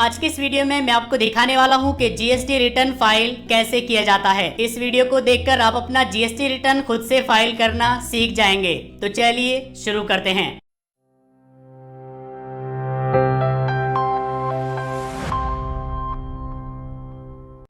आज के इस वीडियो में मैं आपको दिखाने वाला हूं कि जीएसटी रिटर्न फाइल कैसे किया जाता है। इस वीडियो को देखकर आप अपना जीएसटी रिटर्न खुद से फाइल करना सीख जाएंगे। तो चलिए शुरू करते हैं।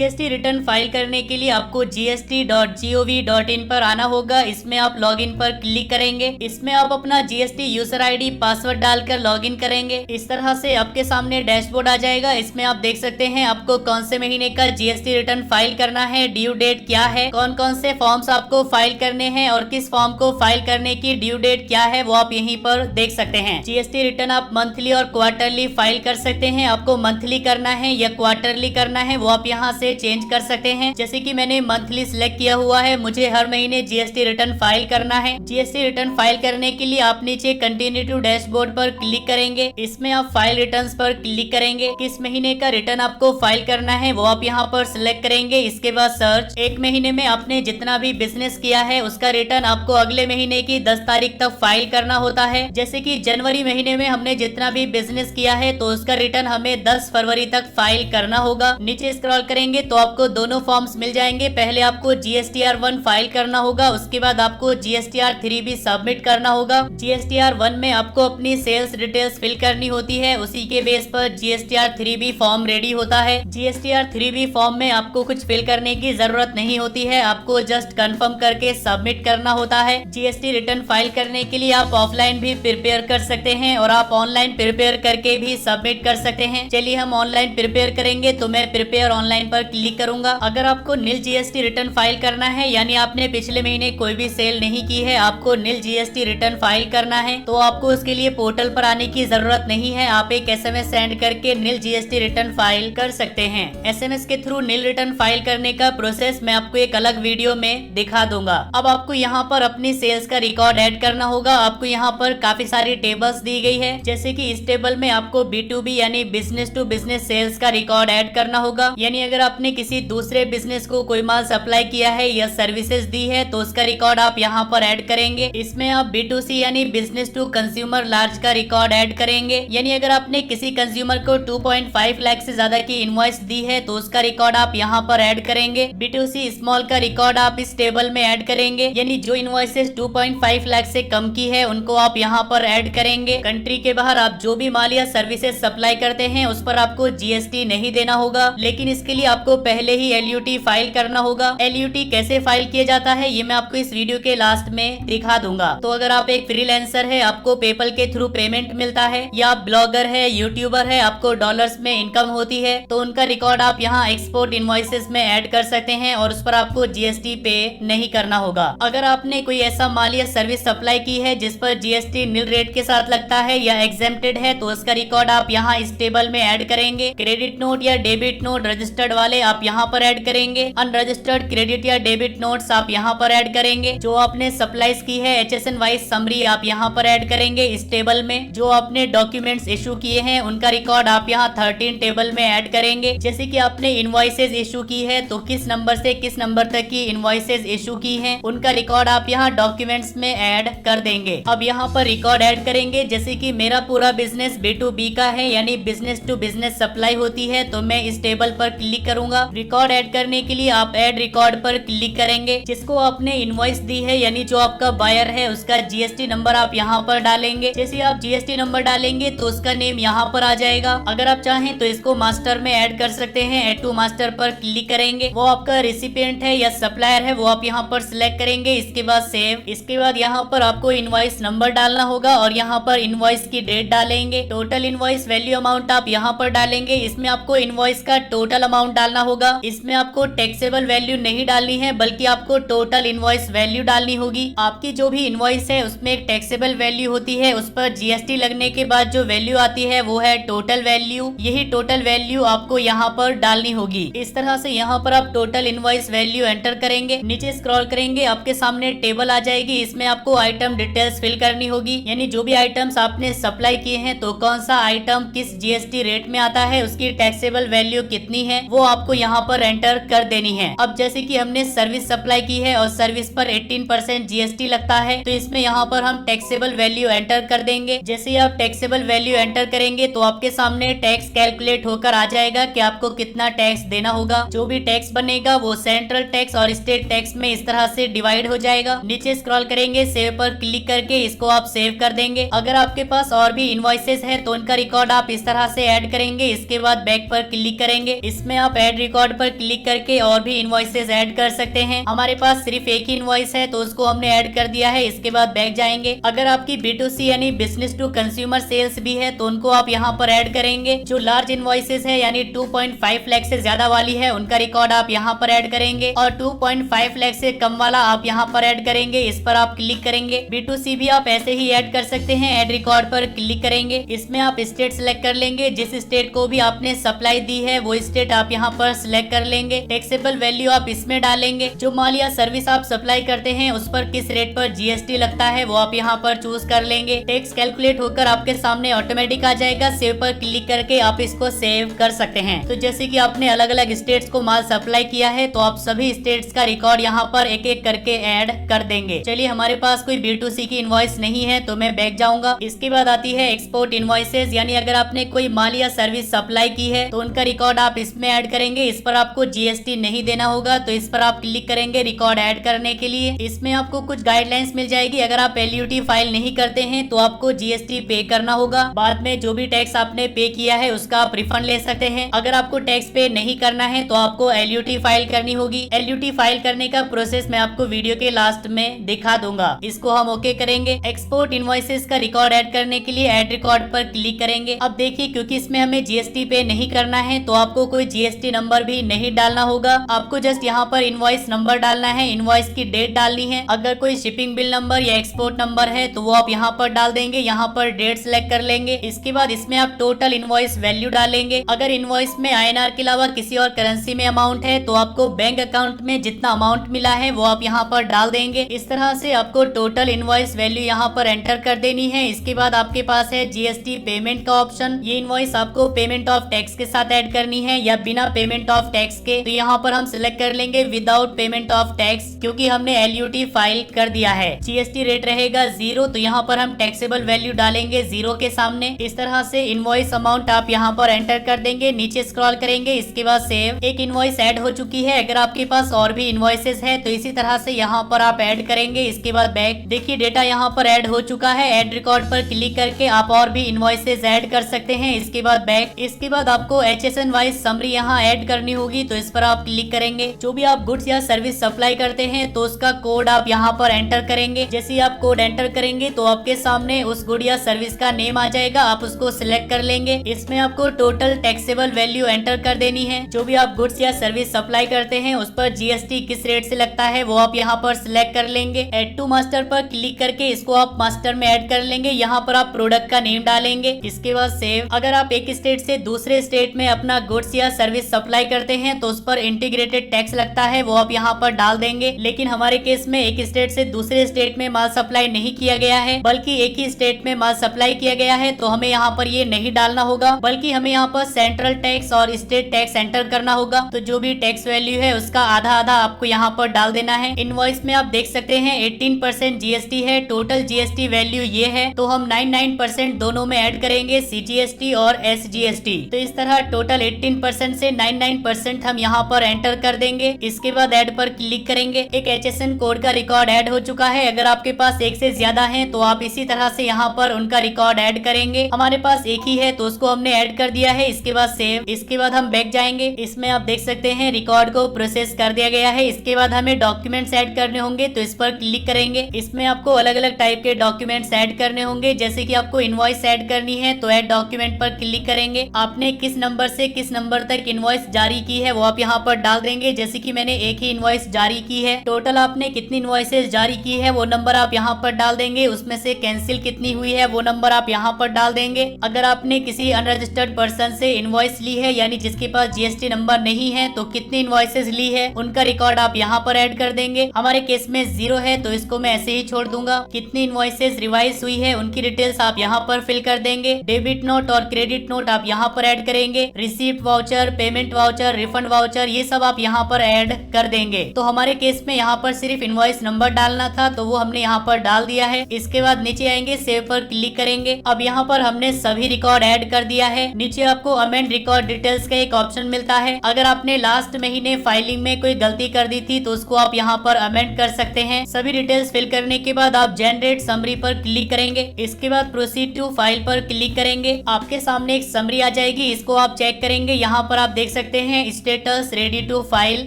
जीएसटी रिटर्न फाइल करने के लिए आपको gst.gov.in पर आना होगा। इसमें आप लॉगिन पर क्लिक करेंगे। इसमें आप अपना जीएसटी यूजर आईडी पासवर्ड डालकर लॉगिन करेंगे। इस तरह से आपके सामने डैशबोर्ड आ जाएगा। इसमें आप देख सकते हैं आपको कौन से महीने का जीएसटी रिटर्न फाइल करना है, ड्यू डेट क्या है, कौन कौन से फॉर्म्स आपको फाइल करने हैं और किस फॉर्म को फाइल करने की ड्यू डेट क्या है वो आप यहीं पर देख सकते हैं। जीएसटी रिटर्न आप मंथली और क्वार्टरली फाइल कर सकते हैं। आपको मंथली करना है या क्वार्टरली करना है वो आप यहाँ से चेंज कर सकते हैं। जैसे कि मैंने मंथली सिलेक्ट किया हुआ है, मुझे हर महीने जीएसटी रिटर्न फाइल करना है। जीएसटी रिटर्न फाइल करने के लिए आप नीचे कंटिन्यू टू डैशबोर्ड पर क्लिक करेंगे। इसमें आप फाइल रिटर्न्स पर क्लिक करेंगे। किस महीने का रिटर्न आपको फाइल करना है वो आप यहाँ पर सिलेक्ट करेंगे। इसके बाद सर्च, एक महीने में आपने जितना भी बिजनेस किया है उसका रिटर्न आपको अगले महीने की 10 तारीख तक फाइल करना होता है। जैसे कि जनवरी महीने में हमने जितना भी बिजनेस किया है तो उसका रिटर्न हमें 10 फरवरी तक फाइल करना होगा। नीचे स्क्रॉल करेंगे तो आपको दोनों फॉर्म्स मिल जाएंगे। पहले आपको GSTR1 फाइल करना होगा, उसके बाद आपको GSTR3 भी सबमिट करना होगा। GSTR1 में आपको अपनी सेल्स डिटेल्स फिल करनी होती है, उसी के बेस पर GSTR3 भी फॉर्म रेडी होता है। GSTR3 भी फॉर्म में आपको कुछ फिल करने की जरूरत नहीं होती है, आपको जस्ट कंफर्म करके सबमिट करना होता है। जीएसटी रिटर्न फाइल करने के लिए आप ऑफलाइन भी प्रिपेयर कर सकते हैं और आप ऑनलाइन प्रिपेयर करके भी सबमिट कर सकते हैं। चलिए हम ऑनलाइन प्रिपेयर करेंगे, तो मैं प्रिपेयर ऑनलाइन पर क्लिक करूंगा। अगर आपको नील जीएसटी रिटर्न फाइल करना है, यानी आपने पिछले महीने कोई भी सेल नहीं की है, आपको नील जीएसटी रिटर्न फाइल करना है, तो आपको उसके लिए पोर्टल पर आने की जरूरत नहीं है। आप एक एसएमएस सेंड करके नील जीएसटी रिटर्न फाइल कर सकते हैं। एसएमएस के थ्रू नील रिटर्न फाइल करने का प्रोसेस मैं आपको एक अलग वीडियो में दिखा दूंगा। अब आपको यहाँ पर अपनी सेल्स का रिकॉर्ड ऐड करना होगा। आपको यहाँ पर काफी सारी टेबल्स दी गई है, जैसे कि इस टेबल में आपको B2B यानी बिजनेस टू बिजनेस सेल्स का रिकॉर्ड ऐड करना होगा। यानी अगर आपने किसी दूसरे बिजनेस को कोई माल सप्लाई किया है या सर्विसेज दी है तो उसका रिकॉर्ड आप यहाँ पर ऐड करेंगे। इसमें आप B2C यानी बिजनेस टू कंज्यूमर लार्ज का रिकॉर्ड ऐड करेंगे। यानी अगर आपने किसी कंज्यूमर को 2.5 लाख से ज्यादा की इनवॉइस दी है तो उसका रिकॉर्ड आप यहाँ पर ऐड करेंगे। B2C स्मॉल का रिकॉर्ड आप इस टेबल में ऐड करेंगे, यानी जो इनवॉइसेस 2.5 लाख से कम की है उनको आप यहाँ पर ऐड करेंगे। कंट्री के बाहर आप जो भी माल या सर्विसेज सप्लाई करते हैं उस पर आपको जीएसटी नहीं देना होगा, लेकिन इसके लिए आपको पहले ही LUT फाइल करना होगा। LUT कैसे फाइल किया जाता है ये मैं आपको इस वीडियो के लास्ट में दिखा दूंगा। तो अगर आप एक फ्रीलांसर है, आपको पेपल के थ्रू पेमेंट मिलता है, या आप ब्लॉगर है, यूट्यूबर है, आपको डॉलर्स में इनकम होती है, तो उनका रिकॉर्ड आप यहाँ एक्सपोर्ट इनवॉइसेस में ऐड कर सकते हैं और उस पर आपको जीएसटी पे नहीं करना होगा। अगर आपने कोई ऐसा माल या सर्विस सप्लाई की है जिस पर जीएसटी नील रेट के साथ लगता है या एग्जेम्प्टेड है तो उसका रिकॉर्ड आप यहाँ इस टेबल में ऐड करेंगे। क्रेडिट नोट या डेबिट नोट रजिस्टर्ड वाले आप यहाँ पर ऐड करेंगे। अनरजिस्टर्ड क्रेडिट या डेबिट नोट्स आप यहाँ पर ऐड करेंगे। जो आपने सप्लाईज की है HSN वाइज समरी आप यहाँ पर ऐड करेंगे इस टेबल में। जो आपने डॉक्यूमेंट्स इशू किए हैं उनका रिकॉर्ड आप यहाँ 13 टेबल में ऐड करेंगे। जैसे कि आपने इनवॉइसेज इशू की है तो किस नंबर से किस नंबर तक की इनवॉइसेज इशू की हैं उनका रिकॉर्ड आप यहाँ डॉक्यूमेंट्स में ऐड कर देंगे। अब यहाँ पर रिकॉर्ड ऐड करेंगे। जैसे कि मेरा पूरा बिजनेस B2B का है, यानी बिजनेस टू बिजनेस सप्लाई होती है, तो मैं इस टेबल पर क्लिक करूंगा। रिकॉर्ड ऐड करने के लिए आप ऐड रिकॉर्ड पर क्लिक करेंगे। जिसको आपने इनवॉइस दी है, यानी जो आपका बायर है, उसका जीएसटी नंबर आप यहाँ पर डालेंगे। जैसे आप जीएसटी नंबर डालेंगे तो उसका नेम यहाँ पर आ जाएगा। अगर आप चाहें तो इसको मास्टर में ऐड कर सकते हैं। ऐड टू मास्टर पर क्लिक करेंगे। वो आपका रेसिपिएंट है या सप्लायर है वो आप यहाँ पर सिलेक्ट करेंगे। इसके बाद सेव। इसके बाद यहाँ पर आपको इनवॉइस नंबर डालना होगा और यहाँ पर इनवॉइस की डेट डालेंगे। टोटल इनवॉइस वैल्यू अमाउंट आप यहाँ पर डालेंगे। इसमें आपको इनवॉइस का टोटल अमाउंट डालना होगा। इसमें आपको टैक्सेबल वैल्यू नहीं डालनी है, बल्कि आपको टोटल इनवॉइस वैल्यू डालनी होगी। आपकी जो भी इनवॉइस है उसमें एक टैक्सेबल वैल्यू होती है, उस पर जीएसटी लगने के बाद जो वैल्यू आती है वो है टोटल वैल्यू। यही टोटल वैल्यू आपको यहाँ पर डालनी होगी। इस तरह से यहाँ पर आप टोटल इनवॉइस वैल्यू एंटर करेंगे। नीचे स्क्रॉल करेंगे, आपके सामने टेबल आ जाएगी। इसमें आपको आइटम डिटेल्स फिल करनी होगी, यानी जो भी आइटम्स आपने सप्लाई किए हैं तो कौन सा आइटम किस जीएसटी रेट में आता है, उसकी टैक्सेबल वैल्यू कितनी है वो आप आपको यहाँ पर एंटर कर देनी है। अब जैसे कि हमने सर्विस सप्लाई की है और सर्विस पर 18% जीएसटी लगता है, तो इसमें यहाँ पर हम टैक्सेबल वैल्यू एंटर कर देंगे। जैसे आप टैक्सेबल वैल्यू एंटर करेंगे तो आपके सामने टैक्स कैलकुलेट होकर आ जाएगा कि आपको कितना टैक्स देना होगा। जो भी टैक्स बनेगा वो सेंट्रल टैक्स और स्टेट टैक्स में इस तरह से डिवाइड हो जाएगा। नीचे स्क्रॉल करेंगे, सेव पर क्लिक करके इसको आप सेव कर देंगे। अगर आपके पास और भी इनवॉइसेस है तो उनका रिकॉर्ड आप इस तरह से ऐड करेंगे। इसके बाद बैक पर क्लिक करेंगे, इसमें आप ऐड रिकॉर्ड पर क्लिक करके और भी इनवॉइसेस ऐड कर सकते हैं। हमारे पास सिर्फ एक ही इनवॉइस है तो उसको हमने ऐड कर दिया है। इसके बाद बैक जाएंगे। अगर आपकी B2C यानी बिजनेस टू कंज्यूमर सेल्स भी है तो उनको आप यहाँ पर ऐड करेंगे। जो लार्ज इनवॉइसेस है यानी 2.5 लाख से ज्यादा वाली है उनका रिकॉर्ड आप यहाँ पर ऐड करेंगे और 2.5 लाख से कम वाला आप यहाँ पर ऐड करेंगे। इस पर आप क्लिक करेंगे। B2C भी आप ऐसे ही ऐड कर सकते हैं। ऐड रिकॉर्ड पर क्लिक करेंगे, इसमें आप स्टेट सिलेक्ट कर लेंगे। जिस स्टेट को भी आपने सप्लाई दी है वो स्टेट आप यहाँ पर सिलेक्ट कर लेंगे। टैक्सेबल वैल्यू आप इसमें डालेंगे। जो माल या सर्विस आप सप्लाई करते हैं उस पर किस रेट पर जीएसटी लगता है वो आप यहाँ पर चूज कर लेंगे। टैक्स कैलकुलेट होकर आपके सामने ऑटोमेटिक आ जाएगा। सेव पर क्लिक करके आप इसको सेव कर सकते हैं। तो जैसे कि आपने अलग अलग स्टेट्स को माल सप्लाई किया है तो आप सभी स्टेट्स का रिकॉर्ड यहाँ पर एक एक करके ऐड कर देंगे। चलिए, हमारे पास कोई B2C की इनवॉइस नहीं है तो मैं बैक जाऊंगा। इसके बाद आती है एक्सपोर्ट इनवॉइसेस, यानी अगर आपने कोई माल या सर्विस सप्लाई की है तो उनका रिकॉर्ड आप इसमें ऐड करेंगे। इस पर आपको जीएसटी नहीं देना होगा तो इस पर आप क्लिक करेंगे रिकॉर्ड ऐड करने के लिए। इसमें आपको कुछ गाइडलाइंस मिल जाएगी। अगर आप LUT फाइल नहीं करते हैं तो आपको जीएसटी पे करना होगा। बाद में जो भी टैक्स आपने पे किया है उसका आप रिफंड ले सकते हैं। अगर आपको टैक्स पे नहीं करना है तो आपको LUT फाइल करनी होगी। LUT फाइल करने का प्रोसेस मैं आपको वीडियो के लास्ट में दिखा दूंगा। इसको हम ओके करेंगे। एक्सपोर्ट इनवॉइसेस का रिकॉर्ड ऐड करने के लिए ऐड रिकॉर्ड पर क्लिक करेंगे। अब देखिए, क्योंकि इसमें हमें जीएसटी पे नहीं करना है तो आपको कोई जीएसटी नंबर भी नहीं डालना होगा। आपको जस्ट यहाँ पर इनवॉइस नंबर डालना है, इनवॉइस की डेट डालनी है। अगर कोई शिपिंग बिल नंबर या एक्सपोर्ट नंबर है तो वो आप यहाँ पर डाल देंगे। यहाँ पर डेट सिलेक्ट कर लेंगे। इसके बाद इसमें आप टोटल इनवॉइस वैल्यू डालेंगे। अगर इनवॉइस में INR के अलावा किसी और करेंसी में अमाउंट है तो आपको बैंक अकाउंट में जितना अमाउंट मिला है वो आप यहाँ पर डाल देंगे। इस तरह से आपको टोटल इनवॉइस वैल्यू यहाँ पर एंटर कर देनी है। इसके बाद आपके पास है जीएसटी पेमेंट का ऑप्शन। ये इनवॉइस आपको पेमेंट ऑफ टैक्स के साथ ऐड करनी है या बिना पेमेंट ऑफ टैक्स के। तो यहाँ पर हम सिलेक्ट कर लेंगे विदाउट पेमेंट ऑफ टैक्स, क्योंकि हमने LUT फाइल कर दिया है। जीएसटी रेट रहेगा 0, तो यहाँ पर हम टैक्सेबल वैल्यू डालेंगे 0 के सामने। इस तरह से इनवॉइस अमाउंट आप यहाँ पर एंटर कर देंगे। नीचे स्क्रॉल करेंगे, इसके बाद सेव। एक इनवॉइस ऐड हो चुकी है। अगर आपके पास और भी इनवॉइसेस है तो इसी तरह से यहाँ पर आप ऐड करेंगे। इसके बाद बैक। देखिए, डेटा यहाँ पर ऐड हो चुका है। ऐड रिकॉर्ड पर क्लिक करके आप और भी इनवॉइसेस ऐड कर सकते हैं। इसके बाद बैक। इसके बाद आपको HSN वाइज समरी यहाँ ऐड करनी होगी, तो इस पर आप क्लिक करेंगे। जो भी आप गुड्स या सर्विस सप्लाई करते हैं तो उसका कोड आप यहाँ पर एंटर करेंगे। जैसे आप कोड एंटर करेंगे तो आपके सामने उस गुड या सर्विस का नेम आ जाएगा। आप उसको सिलेक्ट कर लेंगे। इसमें आपको टोटल टैक्सेबल वैल्यू एंटर कर देनी है। जो भी आप गुड्स या सर्विस सप्लाई करते हैं उस पर जीएसटी किस रेट से लगता है वो आप यहाँ पर सिलेक्ट कर लेंगे। एड टू मास्टर पर क्लिक करके इसको आप मास्टर में ऐड कर लेंगे। यहाँ पर आप प्रोडक्ट का नेम डालेंगे। इसके बाद सेव। अगर आप एक स्टेट से दूसरे स्टेट में अपना गुड्स या सर्विस सप्लाई करते हैं तो उस पर इंटीग्रेटेड टैक्स लगता है, वो आप यहाँ पर डाल देंगे। लेकिन हमारे केस में एक स्टेट से दूसरे स्टेट में माल सप्लाई नहीं किया गया है, बल्कि एक ही स्टेट में माल सप्लाई किया गया है, तो हमें यहाँ पर ये नहीं डालना होगा, बल्कि हमें यहाँ पर सेंट्रल टैक्स और स्टेट टैक्स एंटर करना होगा। तो जो भी टैक्स वैल्यू है उसका आधा आधा आपको यहाँ पर डाल देना है। इनवॉइस में आप देख सकते हैं 18% जीएसटी है। टोटल जीएसटी वैल्यू ये है, तो हम 99% दोनों में ऐड करेंगे, CGST और SGST। तो इस तरह टोटल 18% से 99% हम यहाँ पर एंटर कर देंगे। इसके बाद ऐड पर क्लिक करेंगे। एक HSN कोड का रिकॉर्ड ऐड हो चुका है। अगर आपके पास एक से ज्यादा है तो आप इसी तरह से यहाँ पर उनका रिकॉर्ड ऐड करेंगे। हमारे पास एक ही है तो उसको हमने ऐड कर दिया है। इसके बाद सेव। इसके बाद हम बैक जाएंगे। इसमें आप देख सकते हैं रिकॉर्ड को प्रोसेस कर दिया गया है। इसके बाद हमें डॉक्यूमेंट्स ऐड करने होंगे, तो इस पर क्लिक करेंगे। इसमें आपको अलग अलग टाइप के डॉक्यूमेंट्स ऐड करने होंगे। जैसे कि आपको इनवॉइस ऐड करनी है तो ऐड डॉक्यूमेंट पर क्लिक करेंगे। आपने किस नंबर से किस नंबर तक इनवॉइस जारी की है वो आप यहाँ पर डाल देंगे। जैसे कि मैंने एक ही इनवॉइस जारी की है। टोटल आपने कितनी इनवॉइसेस जारी की है वो नंबर आप यहाँ पर डाल देंगे। उसमें से कैंसिल कितनी हुई है वो नंबर आप यहाँ पर डाल देंगे। अगर आपने किसी अनरजिस्टर्ड पर्सन से इनवॉइस ली है, यानी जिसके पास जीएसटी नंबर नहीं है, तो कितनी इनवॉइसेस ली है उनका रिकॉर्ड आप यहाँ पर ऐड कर देंगे। हमारे केस में 0 है तो इसको मैं ऐसे ही छोड़ दूंगा। कितनी इनवॉइसेस रिवाइज हुई है उनकी डिटेल्स आप यहाँ पर फिल कर देंगे। डेबिट नोट और क्रेडिट नोट आप यहाँ पर ऐड करेंगे। Receipt, voucher, payment payment voucher, refund voucher, ये सब आप यहाँ पर ऐड कर देंगे। तो हमारे केस में यहाँ पर सिर्फ इनवॉइस नंबर डालना था, तो वो हमने यहाँ पर डाल दिया है। इसके बाद नीचे आएंगे, सेव पर क्लिक करेंगे। अब यहाँ पर हमने सभी रिकॉर्ड ऐड कर दिया है। नीचे आपको अमेंड रिकॉर्ड डिटेल्स का एक ऑप्शन मिलता है। अगर आपने लास्ट महीने फाइलिंग में कोई गलती कर दी थी तो उसको आप यहाँ पर अमेंड कर सकते हैं। सभी डिटेल्स फिल करने के बाद आप जनरेट समरी पर क्लिक करेंगे। इसके बाद प्रोसीड टू फाइल पर क्लिक करेंगे। आपके सामने एक समरी आ जाएगी, इसको आप चेक करेंगे। यहाँ पर आप देख सकते हैं स्टेटस रेडी टू फाइल,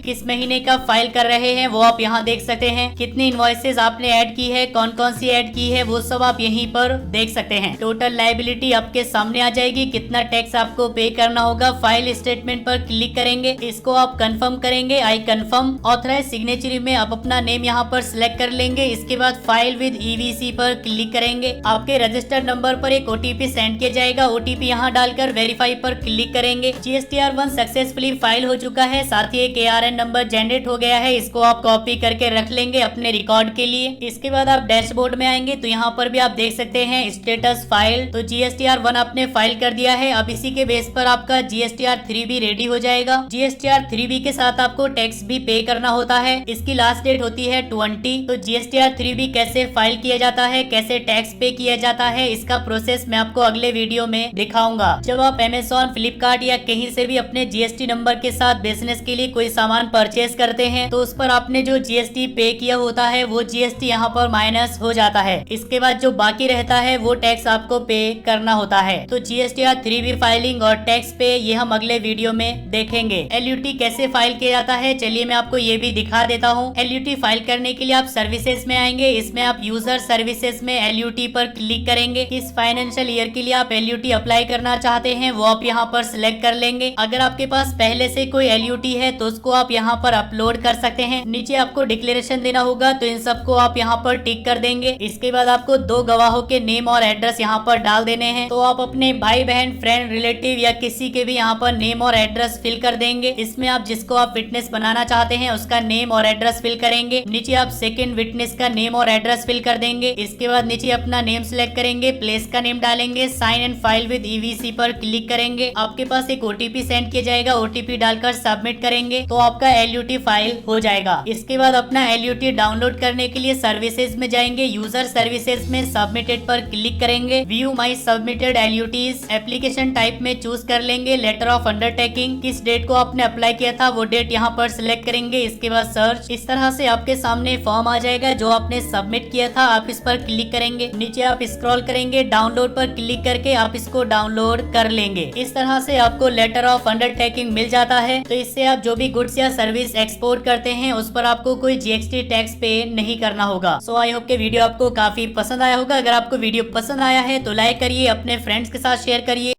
किस महीने का फाइल कर रहे हैं वो आप यहाँ देख सकते हैं। कितनी इनवॉइसेस आपने ऐड की है, कौन कौन सी ऐड की है, वो सब आप यहीं पर देख सकते हैं। टोटल लायबिलिटी आपके सामने आ जाएगी, कितना टैक्स आपको पे करना होगा। फाइल स्टेटमेंट पर क्लिक करेंगे, इसको आप कंफर्म करेंगे, आई कंफर्म। ऑथराइज सिग्नेचरी में आप अपना नेम यहाँ पर सिलेक्ट कर लेंगे। इसके बाद फाइल विद ईवीसी पर क्लिक करेंगे। आपके रजिस्टर्ड नंबर पर एक ओटीपी सेंड किया जाएगा, ओटीपी यहाँ डालकर वेरीफाई पर क्लिक करेंगे। GSTR1 सक्सेसफुली फाइल हो चुका है, साथ ही एक ARN नंबर जनरेट हो गया है। इसको आप कॉपी करके रख लेंगे अपने रिकॉर्ड के लिए। इसके बाद आप डैशबोर्ड में आएंगे तो यहाँ पर भी आप देख सकते हैं स्टेटस फाइल। तो GSTR1 आपने फाइल कर दिया है। अब इसी के बेस पर आपका GSTR3 भी रेडी हो जाएगा। GSTR3 के साथ आपको टैक्स भी पे करना होता है। इसकी लास्ट डेट होती है 20। तो GSTR3 कैसे फाइल किया जाता है, कैसे टैक्स पे किया जाता है, इसका प्रोसेस मैं आपको अगले वीडियो में दिखाऊंगा। जब आप Amazon, फ्लिपकार्ट या कहीं से भी अपने GST नंबर के साथ बिजनेस के लिए कोई सामान परचेज करते हैं तो उस पर आपने जो GST पे किया होता है वो GST यहाँ पर माइनस हो जाता है। इसके बाद जो बाकी रहता है वो टैक्स आपको पे करना होता है। तो GSTR3 फाइलिंग और टैक्स पे ये हम अगले वीडियो में देखेंगे। LUT कैसे फाइल किया जाता है चलिए मैं आपको ये भी दिखा देता हूँ। LUT फाइल करने के लिए आप सर्विसेज में आएंगे, इसमें आप यूजर सर्विसेज में LUT पर क्लिक करेंगे। किस फाइनेंशियल ईयर के लिए आप LUT अप्लाई करना चाहते हैं वो आप यहाँ पर सिलेक्ट कर लेंगे। अगर आपके पास पहले से कोई LUT है तो उसको आप यहाँ पर अपलोड कर सकते हैं। नीचे आपको डिक्लेरेशन देना होगा तो इन सबको आप यहाँ पर टिक कर देंगे। इसके बाद आपको 2 गवाहों के नेम और एड्रेस यहाँ पर डाल देने हैं। तो आप अपने भाई बहन, फ्रेंड, रिलेटिव या किसी के भी यहाँ पर नेम और एड्रेस फिल कर देंगे। इसमें आप जिसको आप विटनेस बनाना चाहते हैं उसका नेम और एड्रेस फिल करेंगे। नीचे आप सेकंड विटनेस का नेम और एड्रेस फिल कर देंगे। इसके बाद नीचे अपना नेम सिलेक्ट करेंगे, प्लेस का नेम डालेंगे, sign and file with EVC पर क्लिक करेंगे। आपके पास एक OTP सेंड किया जाएगा, OTP डालकर सबमिट करेंगे तो आपका LUT फाइल हो जाएगा। इसके बाद अपना LUT डाउनलोड करने के लिए सर्विसेज में जाएंगे, यूजर सर्विसेज में सबमिटेड पर क्लिक करेंगे। व्यू माई सबमिटेड LUTs, एप्लीकेशन टाइप में चूज कर लेंगे लेटर ऑफ अंडरटेकिंग। किस डेट को आपने अप्लाई किया था वो डेट यहाँ पर सिलेक्ट करेंगे। इसके बाद सर्च, इस तरह से आपके सामने फॉर्म आ जाएगा जो आपने सबमिट किया था। आप इस पर क्लिक करेंगे, नीचे आप स्क्रॉल करेंगे, डाउनलोड पर क्लिक करके आप इसको डाउनलोड कर लेंगे। इस तरह से आपको लेटर ऑफ अंडरटेकिंग मिल जाता है। तो इससे आप जो भी गुड्स या सर्विस एक्सपोर्ट करते हैं उस पर आपको कोई GST टैक्स पे नहीं करना होगा। सो आई होप के वीडियो आपको काफी पसंद आया होगा। अगर आपको वीडियो पसंद आया है तो लाइक करिए, अपने फ्रेंड्स के साथ शेयर करिए